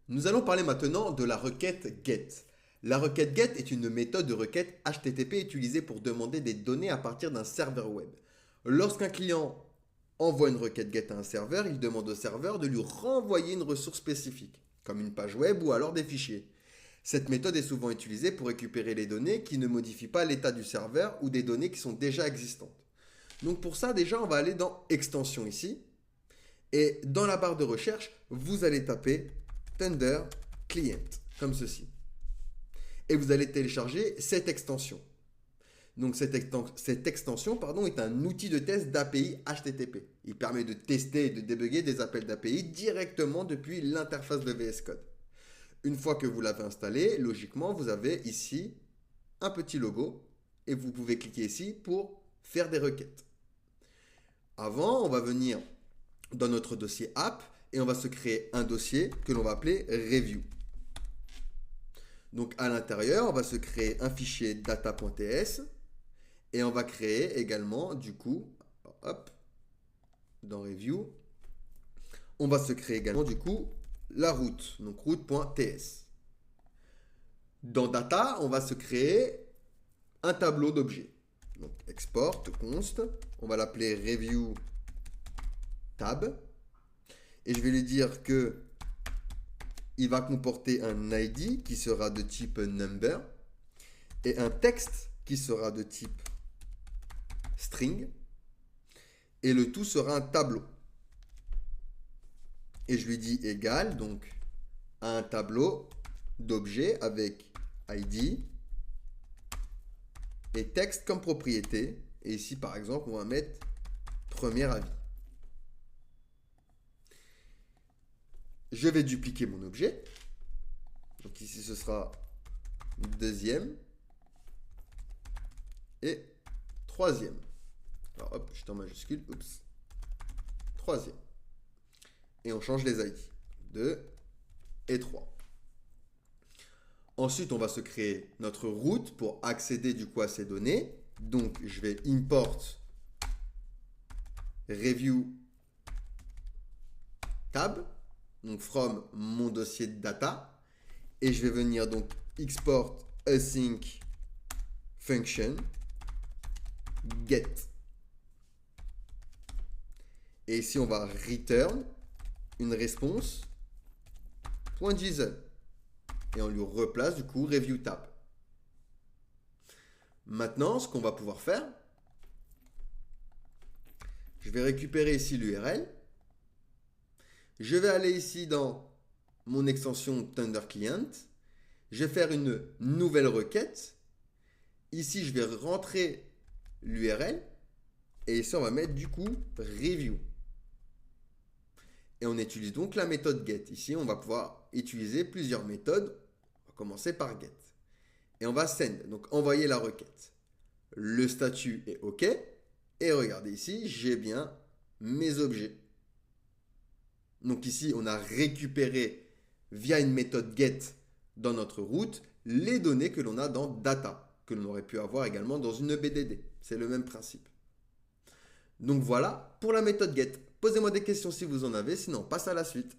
Nous allons parler maintenant de la requête GET. La requête GET est une méthode de requête HTTP utilisée pour demander des données à partir d'un serveur web. Lorsqu'un client envoie une requête GET à un serveur, il demande au serveur de lui renvoyer une ressource spécifique, comme une page web ou alors des fichiers. Cette méthode est souvent utilisée pour récupérer les données qui ne modifient pas l'état du serveur ou des données qui sont déjà existantes. Donc pour ça, déjà, on va aller dans Extension ici. Et dans la barre de recherche, vous allez taper Thunder Client, comme ceci. Et vous allez télécharger cette extension. Donc cette extension est un outil de test d'API HTTP. Il permet de tester et de débugger des appels d'API directement depuis l'interface de VS Code. Une fois que vous l'avez installé, logiquement, vous avez ici un petit logo et vous pouvez cliquer ici pour faire des requêtes. Avant, on va venir dans notre dossier app et on va se créer un dossier que l'on va appeler review. Donc à l'intérieur, on va se créer un fichier data.ts et on va créer également du coup, hop, dans review, on va se créer également du coup la route, donc route.ts. Dans data, on va se créer un tableau d'objets. Donc export const, on va l'appeler review tab et je vais lui dire que il va comporter un ID qui sera de type number et un texte qui sera de type string et le tout sera un tableau. Et je lui dis égal donc à un tableau d'objets avec ID et texte comme propriété. Et ici par exemple on va mettre premier avis. Je vais dupliquer mon objet. Donc ici, ce sera deuxième et troisième. Alors hop, je suis en majuscule. Oups. Troisième. Et on change les ID. 2 et 3. Ensuite, on va se créer notre route pour accéder du coup à ces données. Donc, je vais import review tab. Donc from mon dossier de data et je vais venir donc export async function get et ici on va return une réponse .json et on lui replace du coup review tab. Maintenant ce qu'on va pouvoir faire, je vais récupérer ici l'URL. Je vais aller ici dans mon extension Thunder Client. Je vais faire une nouvelle requête. Ici, je vais rentrer l'URL. Et ici, on va mettre du coup review. Et on utilise donc la méthode get. Ici, on va pouvoir utiliser plusieurs méthodes. On va commencer par get. Et on va send, donc envoyer la requête. Le statut est OK. Et regardez ici, j'ai bien mes objets. Donc ici, on a récupéré via une méthode get dans notre route les données que l'on a dans data, que l'on aurait pu avoir également dans une BDD. C'est le même principe. Donc voilà pour la méthode get. Posez-moi des questions si vous en avez, sinon on passe à la suite.